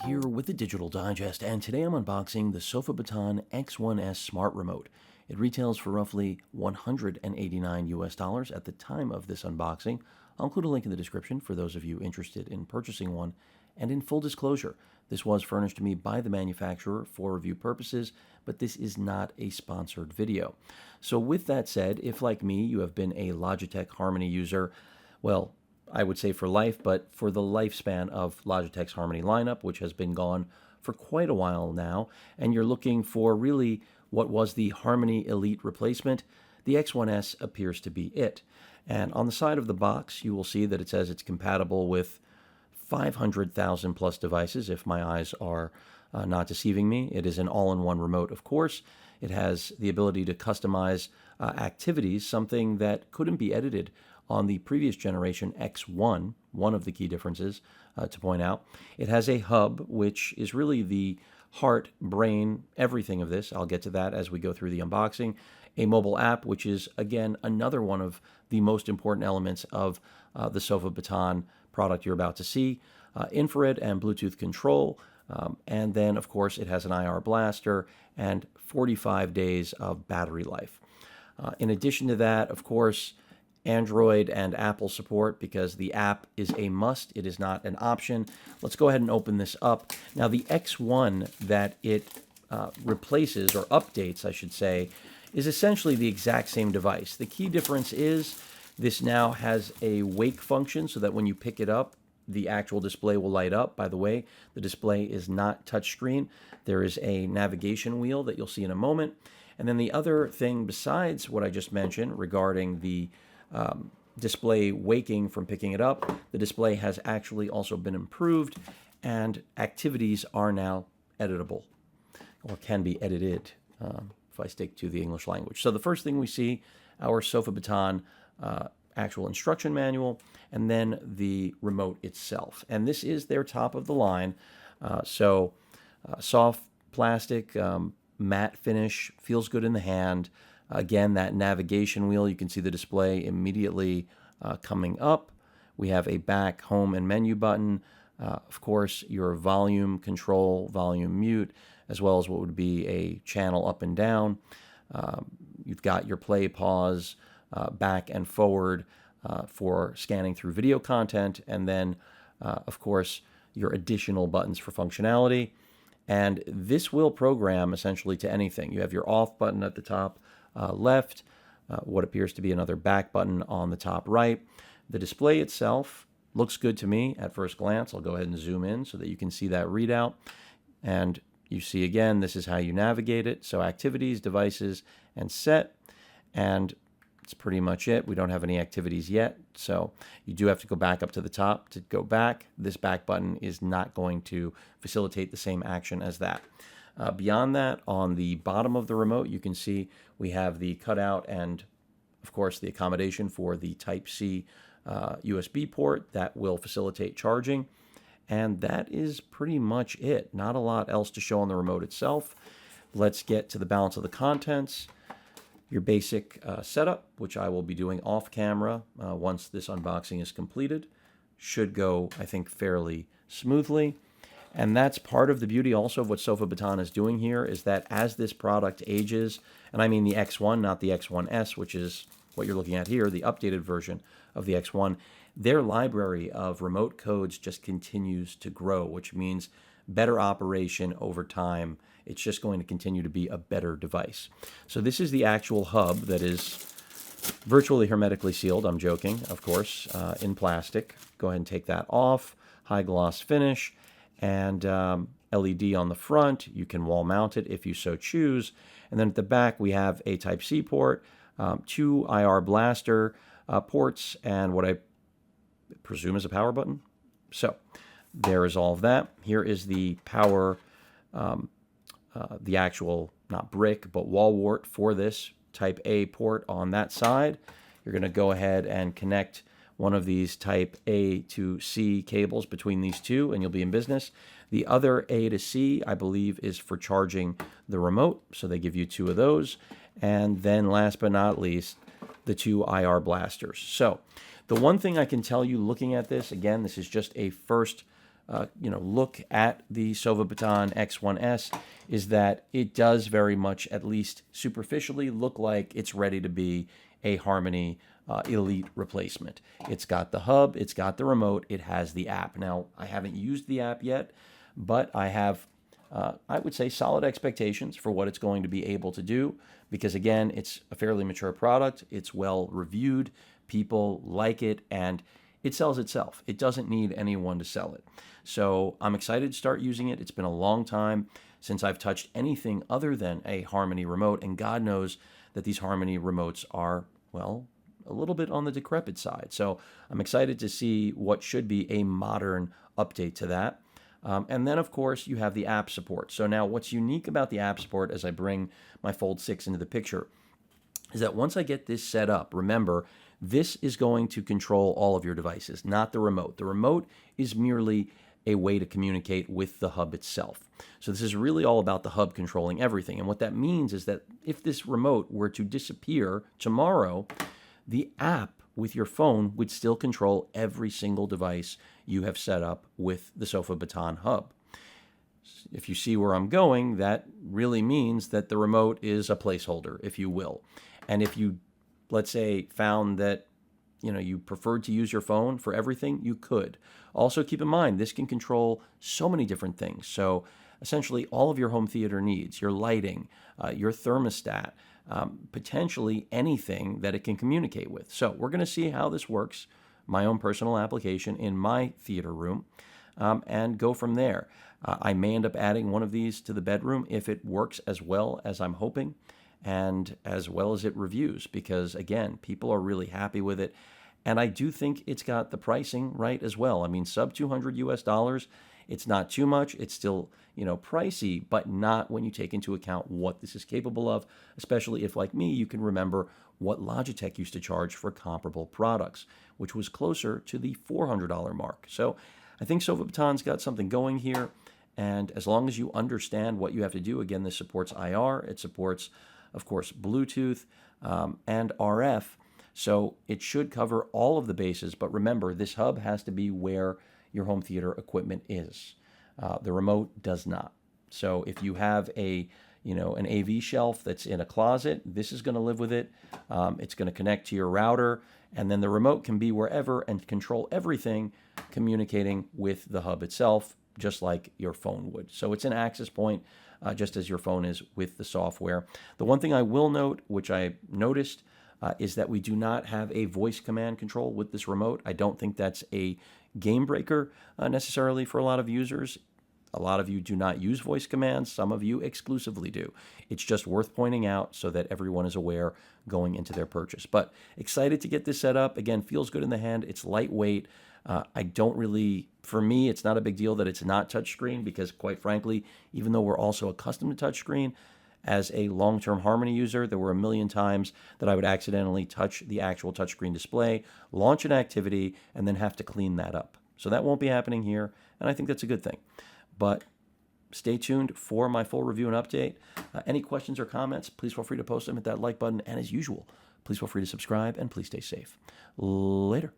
Here with the Digital Digest, and today I'm unboxing the SofaBaton X1S Smart Remote. It retails for roughly $189 US at the time of this unboxing. I'll include a link in the description for those of you interested in purchasing one. And in full disclosure, this was furnished to me by the manufacturer for review purposes, but this is not a sponsored video. So with that said, if like me, you have been a Logitech Harmony user, well, I would say for life, but for the lifespan of Logitech's Harmony lineup, which has been gone for quite a while now, and you're looking for really what was the Harmony Elite replacement, the X1S appears to be it. And on the side of the box, you will see that it says it's compatible with 500,000 plus devices, if my eyes are not deceiving me. It is an all-in-one remote, of course. It has the ability to customize activities, something that couldn't be edited on the previous generation X1, one of the key differences to point out. It has a hub, which is really the heart, brain, everything of this. I'll get to that as we go through the unboxing. A mobile app, which is, again, another one of the most important elements of the SofaBaton product you're about to see. Infrared and Bluetooth control. And then, of course, it has an IR blaster and 45 days of battery life. In addition to that, of course, Android and Apple support, because the app is a must. It is not an option. Let's go ahead and open this up. Now, the X1 that it replaces, or updates, I should say, is essentially the exact same device. The key difference is this now has a wake function so that when you pick it up, the actual display will light up. By the way, the display is not touchscreen. There is a navigation wheel that you'll see in a moment. And then the other thing besides what I just mentioned regarding the display waking from picking it up, the display has actually also been improved, and activities are now editable, or can be edited if I stick to the English language. So the first thing we see, our SofaBaton actual instruction manual, and then the remote itself. And this is their top of the line. Soft plastic, matte finish, feels good in the hand. Again, that navigation wheel, you can see the display immediately coming up. We have a back, home, and menu button. Of course, your volume control, volume mute, as well as what would be a channel up and down. You've got your play, pause, back and forward for scanning through video content, and then, of course, your additional buttons for functionality. And this will program essentially to anything. You have your off button at the top left, what appears to be another back button on the top right. The display itself looks good to me at first glance. I'll go ahead and zoom in so that you can see that readout. And you see again, this is how you navigate it. So activities, devices, and set. And it's pretty much it. We don't have any activities yet. So you do have to go back up to the top to go back. This back button is not going to facilitate the same action as that. Beyond that, on the bottom of the remote, you can see we have the cutout and, of course, the accommodation for the Type-C USB port that will facilitate charging. And that is pretty much it. Not a lot else to show on the remote itself. Let's get to the balance of the contents. Your basic setup, which I will be doing off camera once this unboxing is completed. Should go, I think, fairly smoothly. And that's part of the beauty also of what SofaBaton is doing here, is that as this product ages, and I mean the X1, not the X1S, which is what you're looking at here, the updated version of the X1, their library of remote codes just continues to grow, which means better operation over time. It's just going to continue to be a better device. So this is the actual hub that is virtually hermetically sealed. I'm joking, of course, in plastic. Go ahead and take that off. High gloss finish. And LED on the front. You can wall mount it if you so choose. And then at the back, we have a Type-C port, two IR blaster ports, and what I presume is a power button. So there is all of that. Here is the power, the actual, not brick, but wall wart for this Type-A port on that side. You're going to go ahead and connect one of these Type-A to C cables between these two, and you'll be in business. The other A to C, I believe, is for charging the remote, so they give you two of those. And then last but not least, the two IR blasters. So The one thing I can tell you looking at this, again, this is just a first look at the SofaBaton X1S, is that it does very much, at least superficially, look like it's ready to be a Harmony Elite replacement. It's got the hub, it's got the remote, it has the app. Now, I haven't used the app yet, but I have, I would say, solid expectations for what it's going to be able to do, because again, it's a fairly mature product, it's well reviewed, people like it, and it sells itself. It doesn't need anyone to sell it. So I'm excited to start using it. It's been a long time since I've touched anything other than a Harmony remote, and God knows that these Harmony remotes are, well, a little bit on the decrepit side. So I'm excited to see what should be a modern update to that. And then, of course, you have the app support. So now what's unique about the app support, as I bring my Fold 6 into the picture, is that once I get this set up, remember, this is going to control all of your devices, not the remote. The remote is merely a way to communicate with the hub itself. So this is really all about the hub controlling everything. And what that means is that if this remote were to disappear tomorrow, the app with your phone would still control every single device you have set up with the SofaBaton hub. If you see where I'm going, that really means that the remote is a placeholder, if you will. And if you, let's say, found that you preferred to use your phone for everything, you could. Also keep in mind, this can control so many different things. So essentially all of your home theater needs, your lighting, your thermostat, potentially anything that it can communicate with. So we're going to see how this works, my own personal application in my theater room, and go from there. I may end up adding one of these to the bedroom if it works as well as I'm hoping, and as well as it reviews, because again, people are really happy with it. And I do think it's got the pricing right as well. I mean, sub $200 US, it's not too much. It's still, pricey, but not when you take into account what this is capable of, especially if, like me, you can remember what Logitech used to charge for comparable products, which was closer to the $400 mark. So I think SofaBaton's got something going here. And as long as you understand what you have to do, again, this supports IR, it supports, of course, Bluetooth and RF. So it should cover all of the bases. But remember, this hub has to be where your home theater equipment is. The remote does not. So if you have an AV shelf that's in a closet, this is going to live with it. It's going to connect to your router, and then the remote can be wherever and control everything, communicating with the hub itself, just like your phone would. So it's an access point, just as your phone is with the software. The one thing I will note, which I noticed, is that we do not have a voice command control with this remote. I don't think that's a game breaker necessarily for a lot of users. A lot of you do not use voice commands. Some of you exclusively do. It's just worth pointing out so that everyone is aware going into their purchase. But excited to get this set up. Again, feels good in the hand. It's lightweight. For me, it's not a big deal that it's not touchscreen, because quite frankly, even though we're also accustomed to touchscreen, as a long-term Harmony user, there were a million times that I would accidentally touch the actual touchscreen display, launch an activity, and then have to clean that up. So that won't be happening here, and I think that's a good thing. But stay tuned for my full review and update. Any questions or comments, please feel free to post them, hit that like button, and as usual, please feel free to subscribe, and please stay safe. Later.